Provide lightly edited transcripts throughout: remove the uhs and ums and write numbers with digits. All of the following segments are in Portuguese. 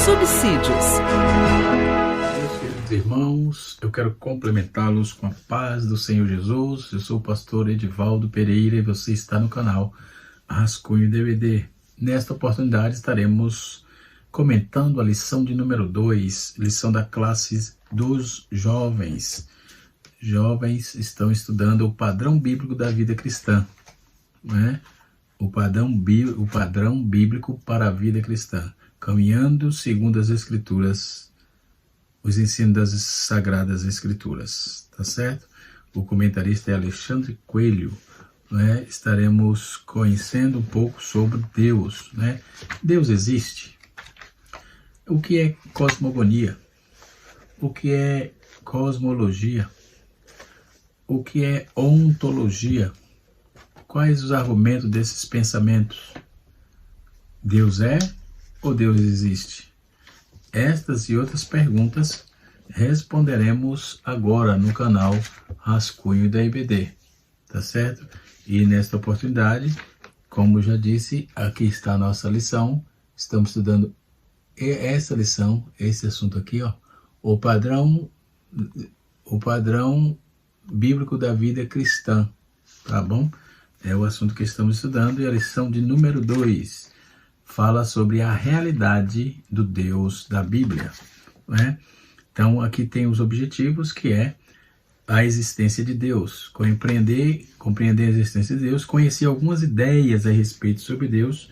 subsídios. Meus queridos irmãos, eu quero complementá-los com a paz do Senhor Jesus. Eu sou o pastor Edivaldo Pereira e você está no canal Rascunho DVD. Nesta oportunidade estaremos comentando a lição de número 2, lição da classe dos jovens. Jovens estão estudando o padrão bíblico da vida cristã, né? O padrão bíblico para a vida cristã, caminhando segundo as Escrituras, os ensinos das Sagradas Escrituras, tá certo? O comentarista é Alexandre Coelho, né? Estaremos conhecendo um pouco sobre Deus, né? Deus existe? O que é cosmogonia? O que é cosmologia? O que é ontologia? Quais os argumentos desses pensamentos? Deus é ou Deus existe? Estas e outras perguntas responderemos agora no canal Rascunho da IBD, tá certo? E nesta oportunidade, como já disse, aqui está a nossa lição. Estamos estudando essa lição, esse assunto aqui, ó, o padrão bíblico da vida cristã, tá bom? É o assunto que estamos estudando e a lição de número 2 fala sobre a realidade do Deus da Bíblia, né? Então aqui tem os objetivos, que é a existência de Deus, compreender a existência de Deus, conhecer algumas ideias a respeito sobre Deus,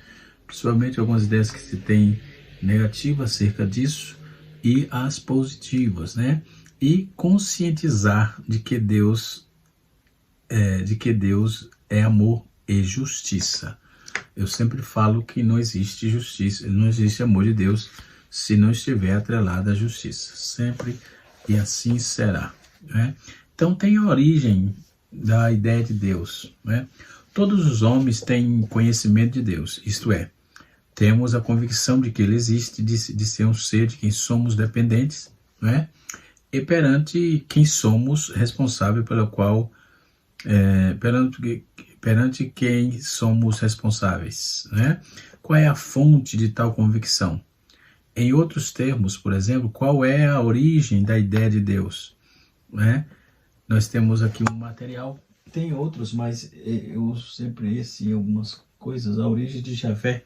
principalmente algumas ideias que se tem negativas acerca disso e as positivas, né? E conscientizar de que Deus é amor e justiça. Eu sempre falo que não existe justiça, não existe amor de Deus se não estiver atrelado à justiça. Sempre, e assim será, né? Então tem a origem da ideia de Deus, né? Todos os homens têm conhecimento de Deus, isto é, temos a convicção de que Ele existe, de ser um ser de quem somos dependentes, né? E perante quem somos responsável pelo qual, perante quem somos responsáveis, né? Qual é a fonte de tal convicção? Em outros termos, por exemplo, qual é a origem da ideia de Deus, né? Nós temos aqui um material, tem outros, mas eu uso sempre esse em algumas coisas. A origem de Javé.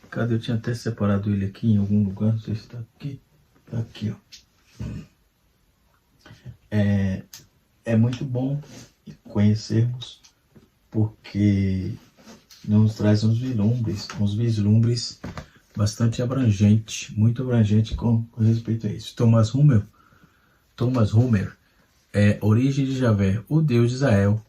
Cadê? Eu tinha até separado ele aqui em algum lugar, não sei se está aqui. Está aqui, ó. É muito bom conhecermos, porque nos traz uns vislumbres bastante abrangente, muito abrangente com respeito a isso. Thomas Humer, Origem de Javé, o Deus de Israel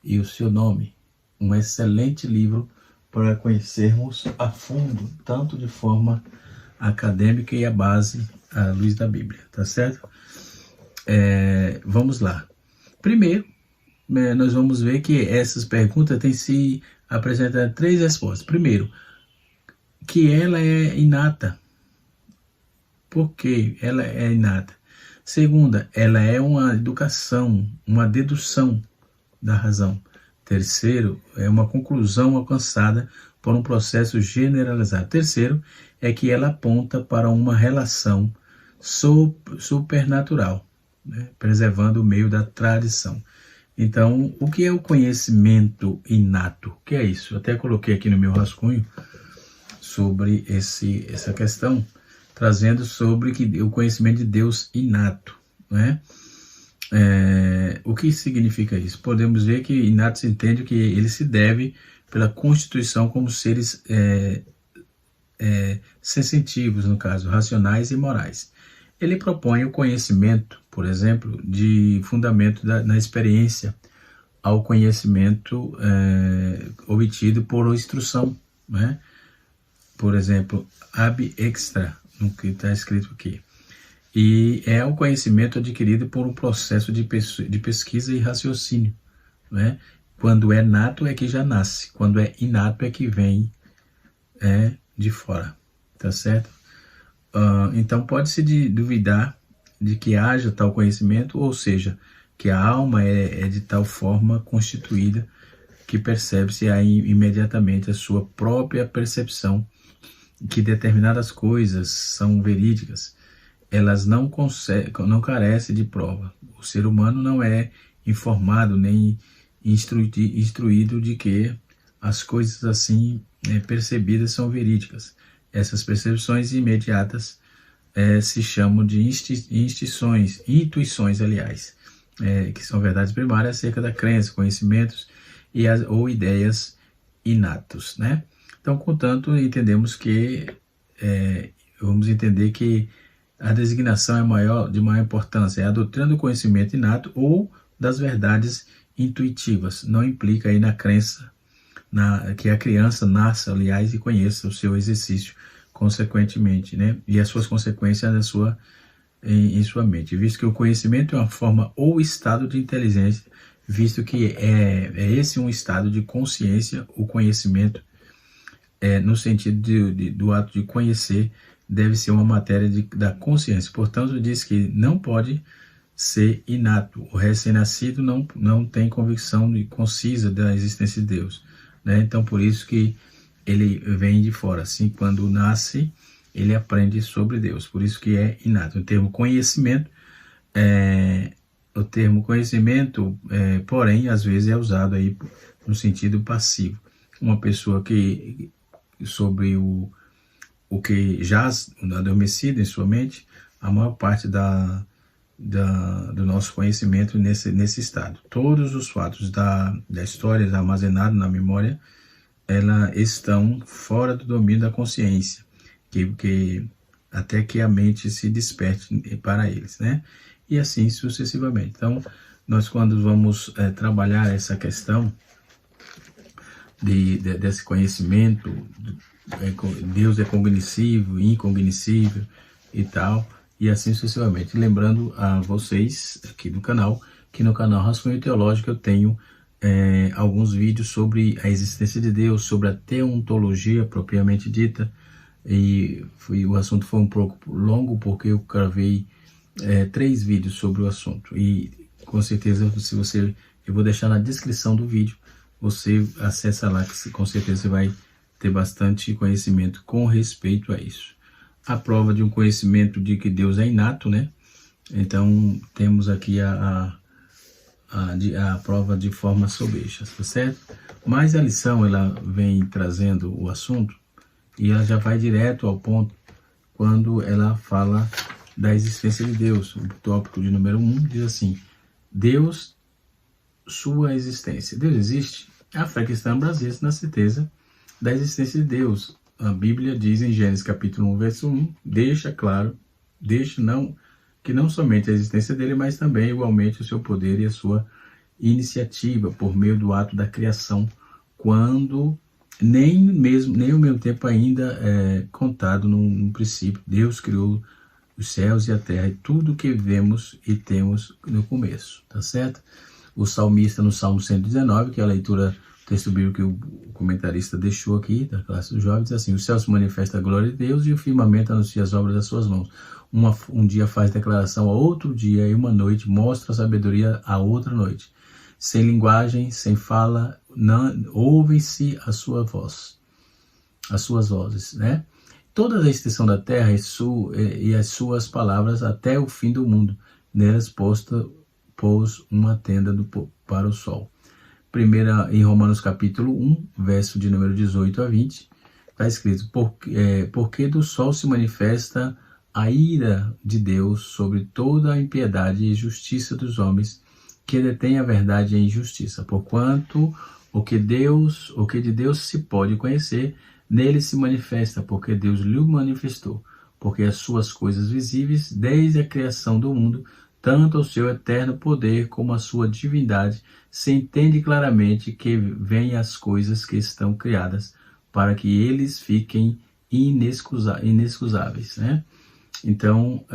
e o seu nome. Um excelente livro para conhecermos a fundo, tanto de forma acadêmica e à luz da Bíblia, tá certo? Vamos lá. Primeiro, nós vamos ver que essas perguntas têm se apresentado 3 respostas. Primeiro, que ela é inata. Por que ela é inata? Segunda, ela é uma educação, uma dedução da razão. Terceiro, é uma conclusão alcançada por um processo generalizado. Terceiro, é que ela aponta para uma relação supernatural, né? Preservando o meio da tradição. Então, o que é o conhecimento inato? O que é isso? Eu até coloquei aqui no meu rascunho sobre essa questão, trazendo sobre o conhecimento de Deus inato, né? O que significa isso? Podemos ver que inato se entende que ele se deve pela constituição como seres sensitivos, no caso, racionais e morais. Ele propõe o conhecimento, por exemplo, de fundamento na experiência ao conhecimento obtido por instrução, né? Por exemplo, ab extra, no que está escrito aqui. E é o conhecimento adquirido por um processo de pesquisa e raciocínio, né? Quando é nato é que já nasce, quando é inato é que vem de fora, tá certo? Então pode-se duvidar de que haja tal conhecimento, ou seja, que a alma é de tal forma constituída que percebe-se aí imediatamente a sua própria percepção que determinadas coisas são verídicas, elas não carecem de prova. O ser humano não é informado nem instruído de que as coisas assim percebidas são verídicas. Essas percepções imediatas se chamam de intuições, aliás, que são verdades primárias acerca da crença, conhecimentos ou ideias inatos, né? Então, contanto, entendemos que vamos entender que a designação de maior importância é a doutrina do conhecimento inato ou das verdades intuitivas. Não implica aí na crença que a criança nasça, aliás, e conheça o seu exercício consequentemente, né? E as suas consequências em sua mente. Visto que o conhecimento é uma forma ou estado de inteligência, visto que é esse um estado de consciência, o conhecimento, no sentido do ato de conhecer, deve ser uma matéria da consciência. Portanto, diz que não pode ser inato. O recém-nascido não tem convicção concisa da existência de Deus, né? Então, por isso que ele vem de fora. Assim, quando nasce, ele aprende sobre Deus. Por isso que é inato. O termo conhecimento, porém, às vezes é usado aí no sentido passivo. Uma pessoa que sobre o que jaz adormecido em sua mente, a maior parte do nosso conhecimento nesse estado. Todos os fatos da história armazenados na memória, elas estão fora do domínio da consciência, até que a mente se desperte para eles, né? E assim sucessivamente. Então, nós quando vamos trabalhar essa questão desse conhecimento, Deus é cognoscível, incognoscível e tal, e assim sucessivamente. Lembrando a vocês aqui do canal, que no canal Rascunho Teológico eu tenho alguns vídeos sobre a existência de Deus, sobre a teontologia propriamente dita, e o assunto foi um pouco longo porque eu gravei 3 vídeos sobre o assunto, e com certeza eu vou deixar na descrição do vídeo, você acessa lá que com certeza você vai ter bastante conhecimento com respeito a isso. A prova de um conhecimento de que Deus é inato, né? Então temos aqui a prova de forma sobeja, tá certo? Mas a lição, ela vem trazendo o assunto e ela já vai direto ao ponto quando ela fala da existência de Deus. O tópico de número 1 diz assim: Deus, sua existência. Deus existe? A fé cristã baseia-se na certeza da existência de Deus. A Bíblia diz em Gênesis capítulo 1, verso 1, deixa claro, que não somente a existência dele, mas também igualmente o seu poder e a sua iniciativa por meio do ato da criação, quando nem ao mesmo tempo ainda contado no princípio. Deus criou os céus e a terra e tudo que vemos e temos no começo, tá certo? O salmista no Salmo 119, que é a leitura, texto bíblico que o comentarista deixou aqui, da classe dos jovens, diz assim: o céu se manifesta a glória de Deus e o firmamento anuncia as obras das suas mãos. Um dia faz declaração a outro dia e uma noite mostra a sabedoria a outra noite. Sem linguagem, sem fala, ouvem-se a sua voz, as suas vozes, né? Toda a extensão da terra e as suas palavras até o fim do mundo, nelas pôs uma tenda para o sol. Primeira, em Romanos capítulo 1, verso de número 18 a 20, está escrito: porque do sol se manifesta a ira de Deus sobre toda a impiedade e justiça dos homens que detêm a verdade e a injustiça. Porquanto o que de Deus se pode conhecer, nele se manifesta, porque Deus lhe manifestou. Porque as suas coisas visíveis, desde a criação do mundo, tanto o seu eterno poder como a sua divindade, se entende claramente que vêm as coisas que estão criadas, para que eles fiquem inexcusáveis, né? Então,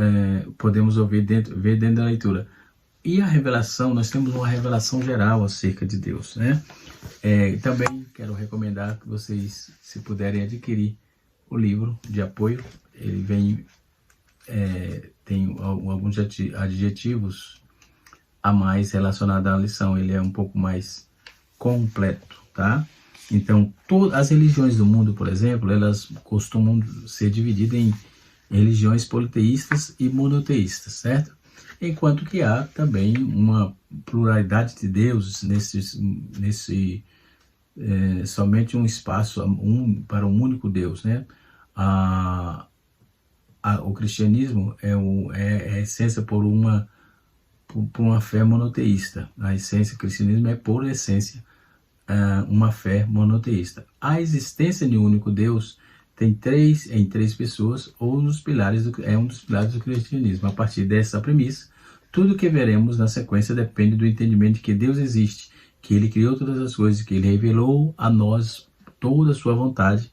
podemos ver dentro da leitura. E a revelação, nós temos uma revelação geral acerca de Deus, né? Também quero recomendar que vocês, se puderem, adquirir o livro de apoio. Ele tem alguns adjetivos a mais relacionados à lição. Ele é um pouco mais completo, tá? Então, todas as religiões do mundo, por exemplo, elas costumam ser divididas em religiões politeístas e monoteístas, certo? Enquanto que há também uma pluralidade de deuses somente um espaço para um único Deus, né? O cristianismo é a essência por uma fé monoteísta. A essência do cristianismo é, por essência, uma fé monoteísta. A existência de um único Deus tem em três pessoas, ou um dos pilares do cristianismo. A partir dessa premissa, tudo que veremos na sequência depende do entendimento de que Deus existe, que Ele criou todas as coisas, que Ele revelou a nós toda a sua vontade.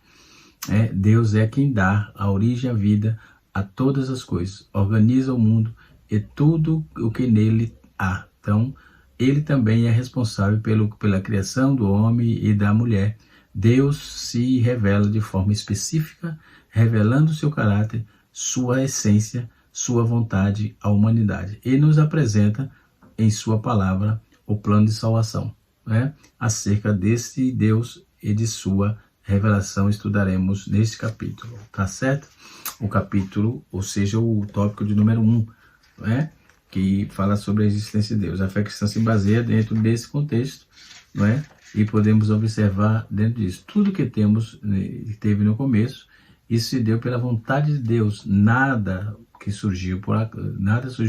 Deus é quem dá a origem à vida, a todas as coisas, organiza o mundo e tudo o que nele há. Então, Ele também é responsável pela criação do homem e da mulher. Deus se revela de forma específica, revelando seu caráter, sua essência, sua vontade à humanidade. E nos apresenta em sua palavra o plano de salvação. Acerca desse Deus e de sua revelação estudaremos neste capítulo, tá certo? O capítulo, ou seja, o tópico de número 1, que fala sobre a existência de Deus. A fé cristã se baseia dentro desse contexto, e podemos observar dentro disso. Tudo que teve no começo, isso se deu pela vontade de Deus. Nada surgiu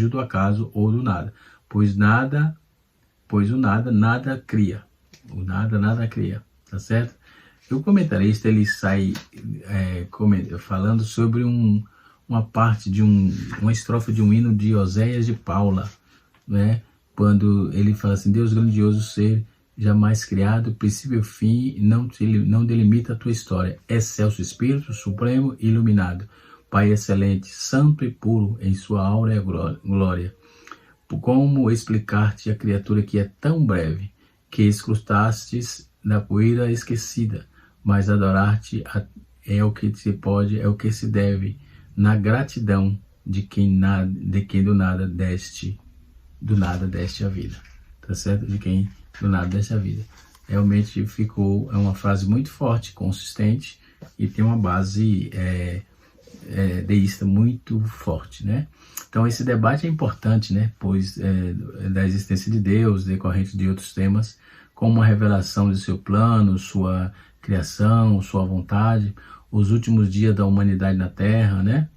do acaso ou do nada, pois o nada cria. O nada cria, tá certo? O comentarista ele sai falando sobre uma parte de uma estrofe de um hino de Oséias de Paula, quando ele fala assim: Deus grandioso ser, jamais criado, princípio e fim, não delimita a tua história. Excelso Espírito Supremo iluminado, Pai excelente, santo e puro em sua áurea glória. Como explicar-te a criatura que é tão breve, que escrutastes na poeira esquecida, mas adorar-te é o que se pode, é o que se deve, na gratidão de quem do nada deste a vida. Tá certo? De quem do nada deste a vida. Realmente é uma frase muito forte, consistente, e tem uma base deísta muito forte, né? Então esse debate é importante, pois da existência de Deus, decorrente de outros temas, como a revelação de seu plano, sua criação, sua vontade, os últimos dias da humanidade na Terra,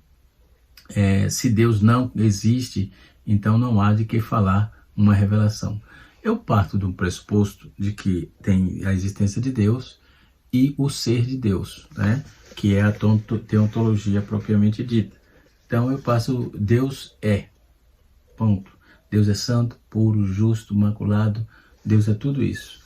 se Deus não existe, então não há de que falar uma revelação. Eu parto do pressuposto de que tem a existência de Deus e o ser de Deus, que é a teontologia propriamente dita. Então eu passo, Deus é, ponto. Deus é santo, puro, justo, imaculado, Deus é tudo isso,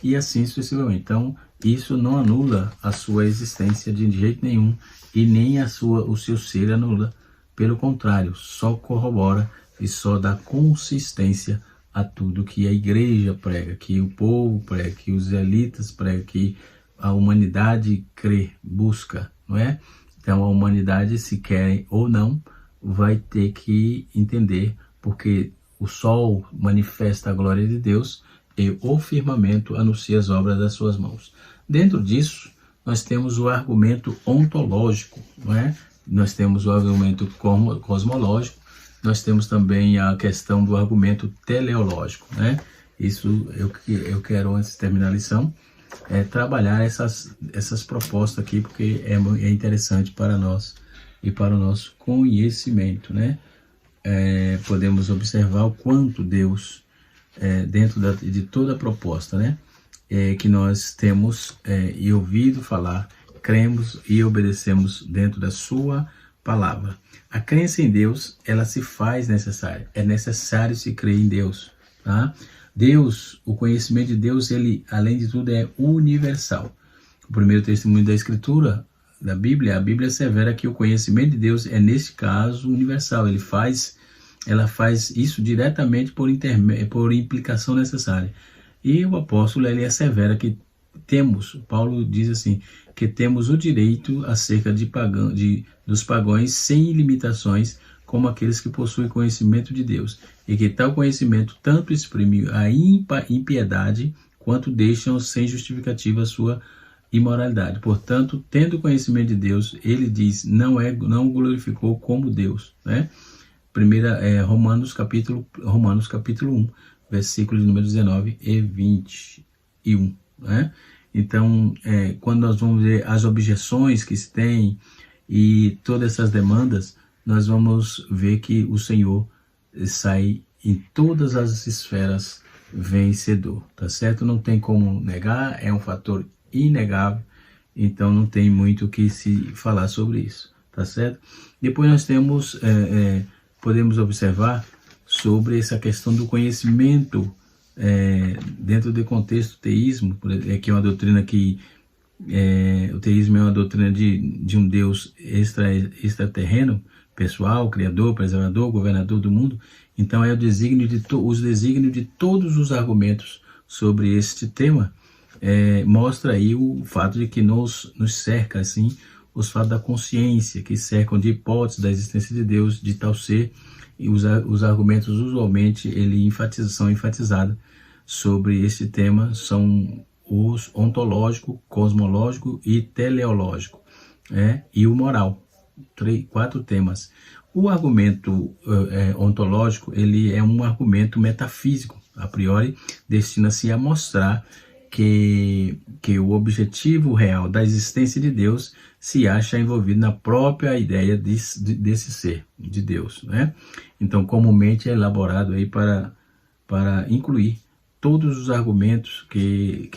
E assim sucessivamente. Então isso não anula a sua existência de jeito nenhum, e nem o seu ser anula. Pelo contrário, só corrobora e só dá consistência a tudo que a igreja prega, que o povo prega, que os israelitas pregam, que a humanidade crê, busca, Então a humanidade, se quer ou não, vai ter que entender, porque o sol manifesta a glória de Deus e o firmamento anuncia as obras das suas mãos. Dentro disso, nós temos o argumento ontológico, Nós temos o argumento cosmológico, nós temos também a questão do argumento teleológico, Isso eu quero, antes de terminar a lição, trabalhar essas propostas aqui, porque é interessante para nós e para o nosso conhecimento, Podemos observar o quanto Deus, dentro de toda a proposta, que nós temos e ouvido falar, cremos e obedecemos dentro da sua palavra. A crença em Deus, ela se faz necessária. É necessário se crer em Deus, tá? Deus, o conhecimento de Deus, ele, além de tudo, é universal. O primeiro testemunho da Escritura, da Bíblia, a Bíblia assevera que o conhecimento de Deus é, neste caso, universal. Ela faz isso diretamente por implicação necessária. E o apóstolo, ele assevera que Paulo diz assim, que temos o direito acerca dos pagãos sem limitações, como aqueles que possuem conhecimento de Deus, e que tal conhecimento tanto exprime a impiedade quanto deixam sem justificativa a sua imoralidade. Portanto, tendo conhecimento de Deus, ele diz, não o glorificou como Deus, né? Romanos capítulo 1, versículo de número 19 e 21, né? Então, quando nós vamos ver as objeções que se tem e todas essas demandas, nós vamos ver que o Senhor sai em todas as esferas vencedor, tá certo? Não tem como negar, é um fator inegável, então não tem muito o que se falar sobre isso, tá certo? Depois nós temos, podemos observar sobre essa questão do conhecimento dentro do contexto teísmo, que é uma doutrina que o teísmo é uma doutrina de um Deus extraterreno, pessoal, criador, preservador, governador do mundo. Então é os desígnios de todos os argumentos sobre este tema, mostra aí o fato de que nos cerca assim os fatos da consciência, que cercam de hipóteses da existência de Deus, de tal ser, e os argumentos usualmente são enfatizados sobre este tema, são os ontológico, cosmológico e teleológico, e o moral. 4 temas. O argumento ontológico, ele é um argumento metafísico, a priori, destina-se a mostrar que o objetivo real da existência de Deus se acha envolvido na própria ideia desse ser, de Deus, né? Então, comumente é elaborado aí para incluir todos os argumentos que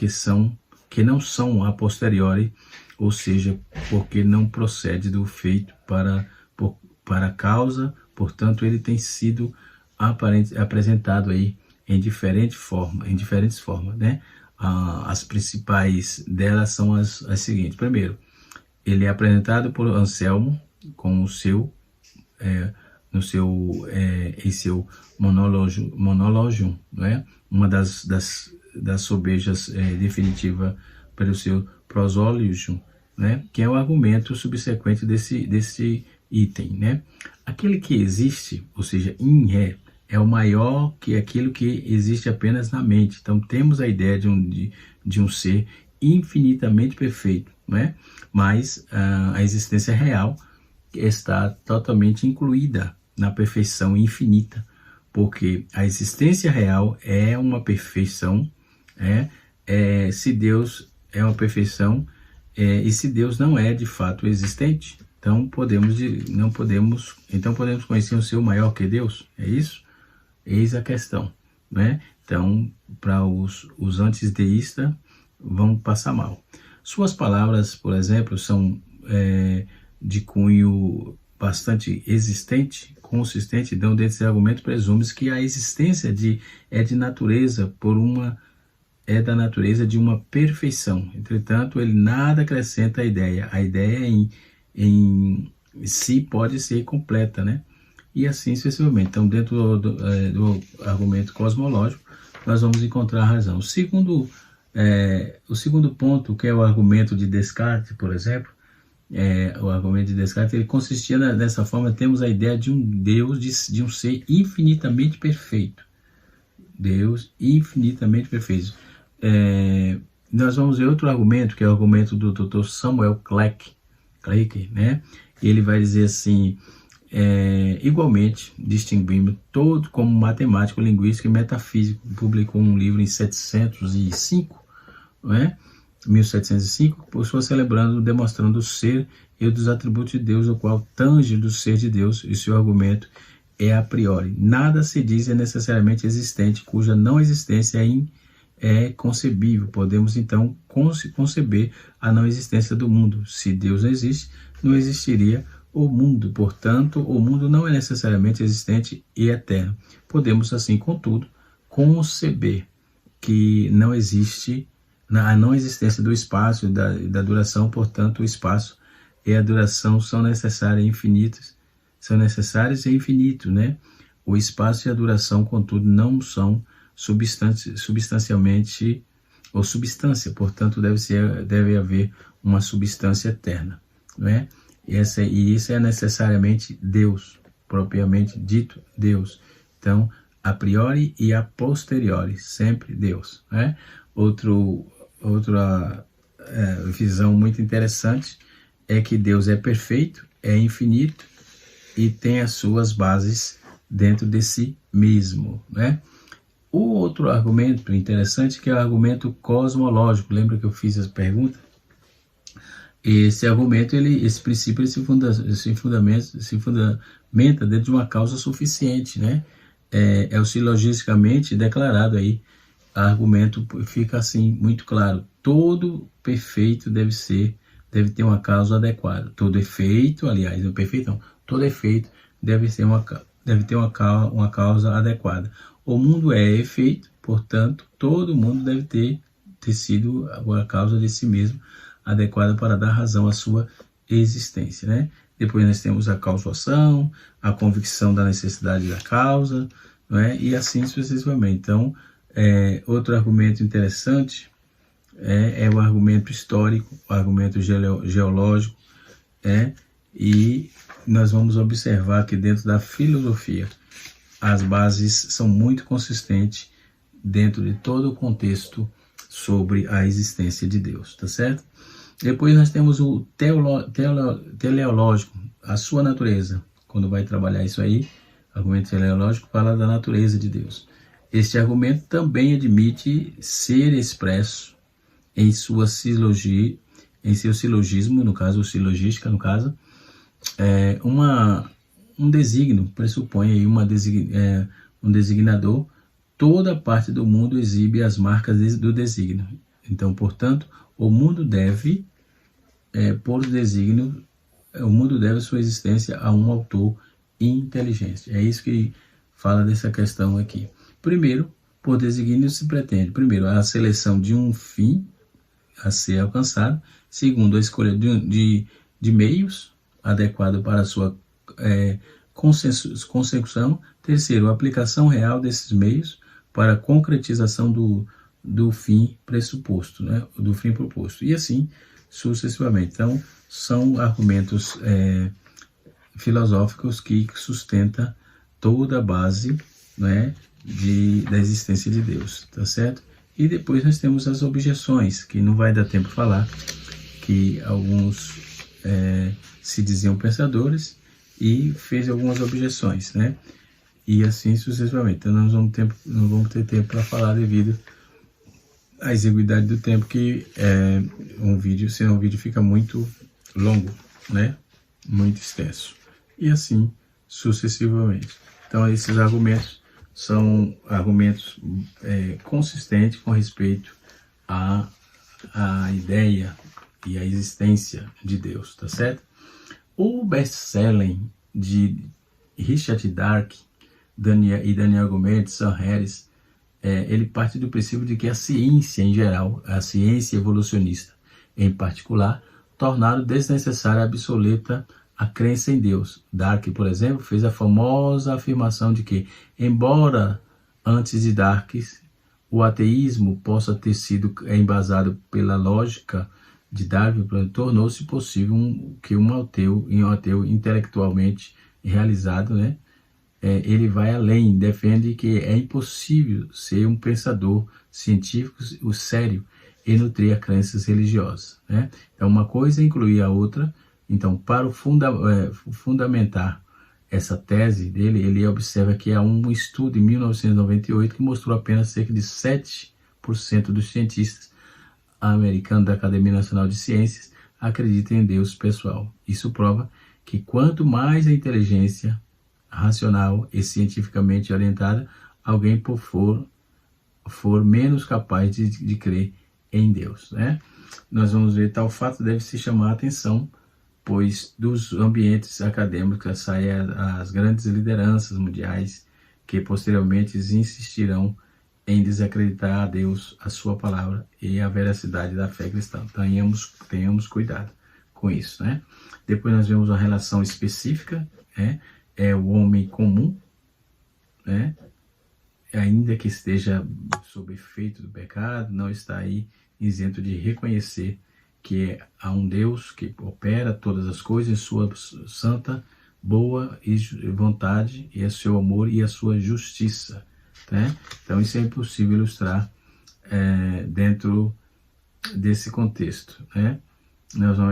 não são a posteriori, ou seja, porque não procede do feito para a causa, portanto ele tem sido apresentado aí em diferentes formas, né? As principais delas são as seguintes. Primeiro, ele é apresentado por Anselmo com em seu Monologium, né? Uma das sobejas definitiva pelo seu Prosologium, né? Que é o argumento subsequente desse item, né? Aquele que existe, ou seja, in re, é o maior que aquilo que existe apenas na mente. Então temos a ideia de um ser infinitamente perfeito, né? Mas a existência real está totalmente incluída na perfeição infinita, porque a existência real é uma perfeição, se Deus é uma perfeição, e se Deus não é de fato existente, então podemos conhecer um ser maior que Deus, é isso? Eis a questão, né? Então, para os antideístas, vão passar mal. Suas palavras, por exemplo, são de cunho bastante consistente, então desse argumento presume-se que a existência é da natureza de uma perfeição. Entretanto, ele nada acrescenta à ideia. A ideia em si pode ser completa, né? E assim sucessivamente. Então, dentro do argumento cosmológico, nós vamos encontrar a razão. O segundo ponto, que é o argumento de Descartes, por exemplo, o argumento de Descartes, ele consistia dessa forma: temos a ideia de um Deus, de um ser infinitamente perfeito. Deus infinitamente perfeito. Nós vamos ver outro argumento, que é o argumento do Dr. Samuel Clecque, né? Ele vai dizer assim: igualmente distinguimos todo como matemático, linguístico e metafísico. Publicou um livro em 1705, né? 1705, por sua celebrando, demonstrando o ser e dos atributos de Deus, o qual tange do ser de Deus, e seu argumento é a priori. Nada se diz é necessariamente existente, cuja não existência é concebível. Podemos então conceber a não existência do mundo. Se Deus não existe, não existiria o mundo. Portanto, o mundo não é necessariamente existente e eterno. Podemos assim, contudo, conceber que não existe a não existência do espaço e da duração. Portanto, o espaço e a duração são necessárias e infinitas. São necessários e infinitos, né? O espaço e a duração, contudo, não são substancialmente ou substância. Portanto, deve haver uma substância eterna, né? E isso é necessariamente Deus, propriamente dito Deus. Então, a priori e a posteriori, sempre Deus, né? Outra visão muito interessante é que Deus é perfeito, é infinito e tem as suas bases dentro de si mesmo, né? O outro argumento interessante que é o argumento cosmológico. Lembra que eu fiz essa pergunta? Esse argumento, esse princípio, se fundamenta dentro de uma causa suficiente, né? É o silogisticamente declarado aí. O argumento fica assim muito claro. Todo perfeito deve ter uma causa adequada. Todo efeito, aliás, não perfeito não. Todo efeito deve ter uma causa adequada. O mundo é efeito, portanto, todo mundo deve ter sido a causa de si mesmo, adequada para dar razão à sua existência, né? Depois nós temos a causação, a convicção da necessidade da causa, não é? E assim sucessivamente. Então, outro argumento interessante é o argumento histórico, o argumento geológico, e nós vamos observar que dentro da filosofia as bases são muito consistentes dentro de todo o contexto sobre a existência de Deus, tá certo? Depois nós temos o teleológico, a sua natureza. Quando vai trabalhar isso aí, argumento teleológico fala da natureza de Deus. Este argumento também admite ser expresso em sua silogia, em seu silogismo, no caso, silogística, no caso, um desígnio, pressupõe aí um designador. Toda parte do mundo exibe as marcas do desígnio. Então, portanto, o mundo deve, por desígnio, sua existência a um autor inteligente. É isso que fala dessa questão aqui. Primeiro, por desígnio se pretende, primeiro, a seleção de um fim a ser alcançado. Segundo, a escolha de meios adequados para a sua consecução. Terceiro, a aplicação real desses meios para a concretização do fim pressuposto, né? Do fim proposto. E assim sucessivamente. Então, são argumentos filosóficos que sustentam toda a base, né, da existência de Deus, tá certo? E depois nós temos as objeções, que não vai dar tempo de falar, que alguns se diziam pensadores e fez algumas objeções, né? E assim sucessivamente. Então nós não vamos ter tempo para falar devido à exiguidade do tempo, que senão um vídeo fica muito longo, né? Muito extenso. E assim sucessivamente. Então esses argumentos são argumentos consistentes com respeito à ideia e à existência de Deus, tá certo? O best-selling de Richard Dark e Daniel Goleman, Sam Harris, ele parte do princípio de que a ciência em geral, a ciência evolucionista em particular, tornaram desnecessária e obsoleta a crença em Deus. Dark, por exemplo, fez a famosa afirmação de que, embora antes de Dark o ateísmo possa ter sido embasado pela lógica de Darwin, tornou-se possível que um ateu intelectualmente realizado, né? Ele vai além, defende que é impossível ser um pensador científico sério e nutrir crenças religiosas, né? Então, uma coisa inclui a outra. Então, para fundamentar essa tese dele, ele observa que há um estudo em 1998 que mostrou apenas cerca de 7% dos cientistas americanos da Academia Nacional de Ciências acreditam em Deus pessoal. Isso prova que quanto mais a inteligência racional e cientificamente orientada alguém for menos capaz de crer em Deus, né? Nós vamos ver, tal fato deve se chamar a atenção, pois dos ambientes acadêmicos saem as grandes lideranças mundiais que posteriormente insistirão em desacreditar a Deus, a sua palavra e a veracidade da fé cristã. Tenhamos cuidado com isso, né? Depois nós vemos uma relação específica, né? É o homem comum, né? Ainda que esteja sob efeito do pecado, não está aí isento de reconhecer que há um Deus que opera todas as coisas em sua santa, boa vontade, e é seu amor e a sua justiça, né? Então isso é impossível ilustrar dentro desse contexto, né?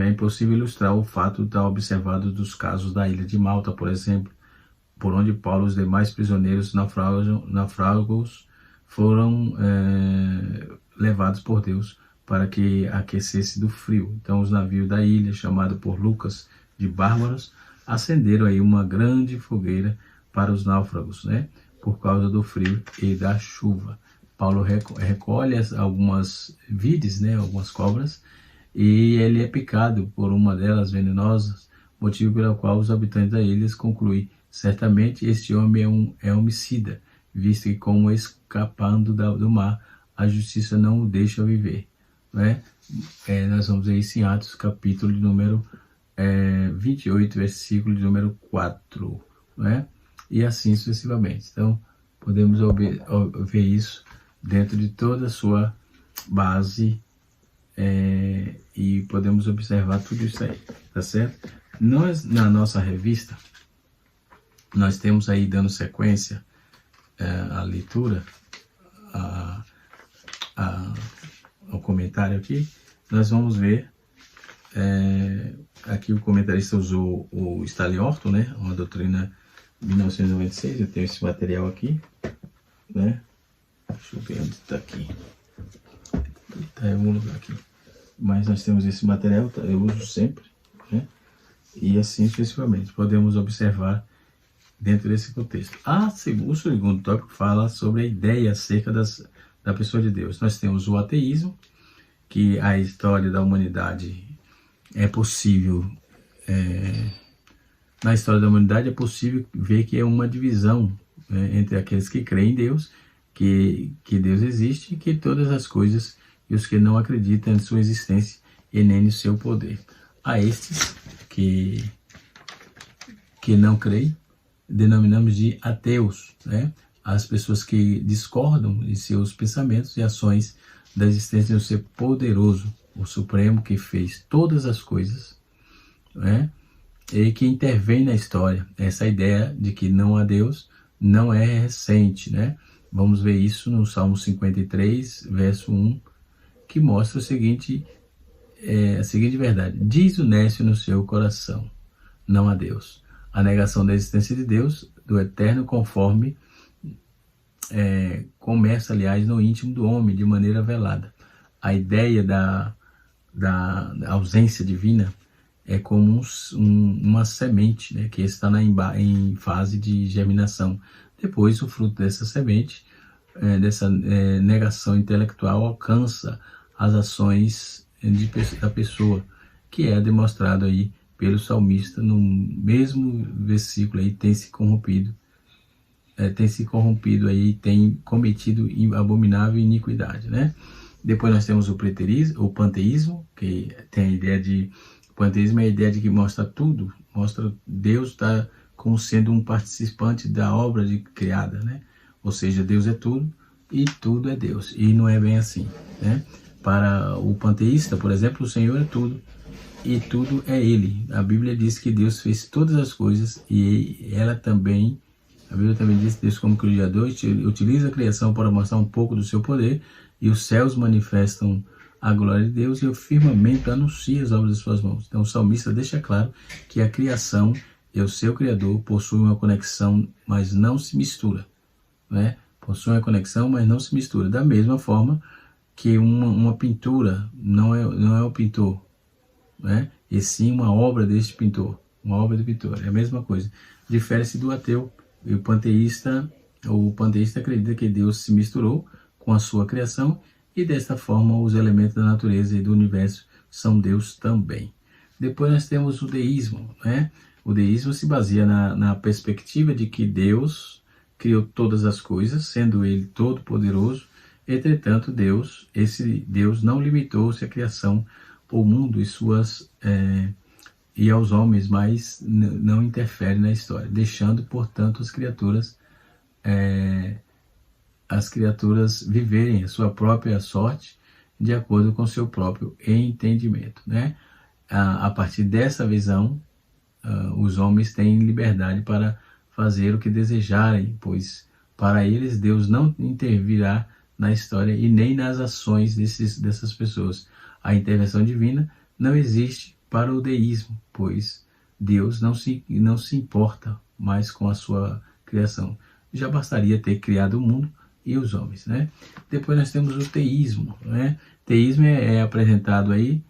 É impossível ilustrar o fato da observado dos casos da ilha de Malta, por exemplo, por onde Paulo e os demais prisioneiros náufragos foram levados por Deus para que aquecesse do frio. Então os navios da ilha, chamado por Lucas de bárbaros, acenderam aí uma grande fogueira para os náufragos, né? Por causa do frio e da chuva. Paulo recolhe algumas vides, né? Algumas cobras, e ele é picado por uma delas venenosas, motivo pelo qual os habitantes da ilha concluem: certamente este homem é homicida, visto que, como escapando do mar, a justiça não o deixa viver. Né? Nós vamos ver isso em Atos, capítulo de número 28, versículo de número 4. Né? E assim sucessivamente. Então, podemos ver isso dentro de toda a sua base, e podemos observar tudo isso aí, tá certo? Nós, na nossa revista, nós temos aí, dando sequência à leitura, ao comentário aqui, nós vamos ver, aqui o comentarista usou o Stanley Orton, né, uma doutrina de 1996, eu tenho esse material aqui, né, deixa eu ver onde está aqui, está em algum lugar aqui, mas nós temos esse material, eu uso sempre, né, e assim sucessivamente, podemos observar dentro desse contexto. O segundo tópico fala sobre a ideia acerca da pessoa de Deus. Nós temos o ateísmo, que a história da humanidade é possível, na história da humanidade é possível ver que é uma divisão entre aqueles que creem em Deus, que Deus existe, que todas as coisas, e os que não acreditam em sua existência e nem no seu poder. A estes que não creem, denominamos de ateus, né? As pessoas que discordam de seus pensamentos e ações da existência do ser poderoso, o Supremo, que fez todas as coisas, né? E que intervém na história. Essa ideia de que não há Deus não é recente, né? Vamos ver isso no Salmo 53, verso 1, que mostra a seguinte verdade: diz o nécio no seu coração, não há Deus. A negação da existência de Deus, do eterno, conforme começa, aliás, no íntimo do homem, de maneira velada. A ideia da ausência divina é como uma semente, né, que está em fase de germinação. Depois, o fruto dessa semente, dessa negação intelectual, alcança as ações da pessoa, que é demonstrado aí pelo salmista no mesmo versículo aí: tem se corrompido aí, tem cometido abominável iniquidade, né? Depois nós temos o panteísmo, que tem a ideia de... O panteísmo é a ideia de que mostra tudo, mostra Deus como sendo um participante da obra criada, né? Ou seja, Deus é tudo e tudo é Deus, e não é bem assim, né? Para o panteísta, por exemplo, o Senhor é tudo e tudo é Ele. A Bíblia diz que Deus fez todas as coisas, e a Bíblia também diz que Deus, como Criador, utiliza a criação para mostrar um pouco do seu poder, e os céus manifestam a glória de Deus, e o firmamento anuncia as obras de suas mãos. Então o salmista deixa claro que a criação e o seu Criador possuem uma conexão, mas não se mistura, né? Possuem a conexão, mas não se mistura. Da mesma forma que uma pintura não é o pintor, né? E sim uma obra deste pintor, uma obra do pintor. É a mesma coisa. Difere-se do ateu. E o panteísta acredita que Deus se misturou com a sua criação, e desta forma os elementos da natureza e do universo são Deus também. Depois nós temos o deísmo, né? O deísmo se baseia na perspectiva de que Deus criou todas as coisas, sendo Ele todo-poderoso. Entretanto, esse Deus não limitou-se à criação, ao mundo e aos homens, mas não interfere na história, deixando, portanto, as criaturas viverem a sua própria sorte de acordo com seu próprio entendimento, né? A partir dessa visão, os homens têm liberdade para fazer o que desejarem, pois para eles Deus não intervirá na história e nem nas ações dessas pessoas. A intervenção divina não existe para o deísmo, pois Deus não se importa mais com a sua criação. Já bastaria ter criado o mundo e os homens, né? Depois nós temos o teísmo, né? Teísmo é apresentado aí,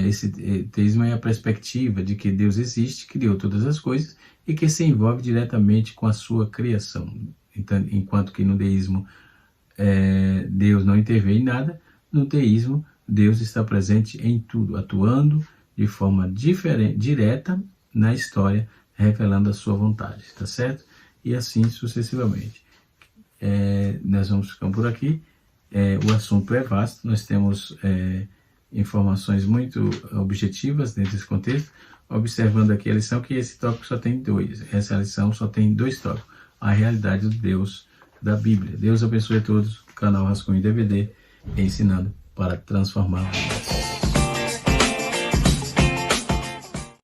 esse teísmo é a perspectiva de que Deus existe, criou todas as coisas e que se envolve diretamente com a sua criação. Então, enquanto que no deísmo Deus não intervém em nada, no teísmo Deus está presente em tudo, atuando de forma direta na história, revelando a sua vontade, tá certo? E assim sucessivamente. Nós vamos ficar por aqui. O assunto é vasto, nós temos informações muito objetivas dentro desse contexto, observando aqui a lição que esse tópico só tem dois. Essa lição só tem dois tópicos: a realidade do Deus da Bíblia. Deus abençoe a todos. Canal Rascunho DVD, ensinando para transformar vidas.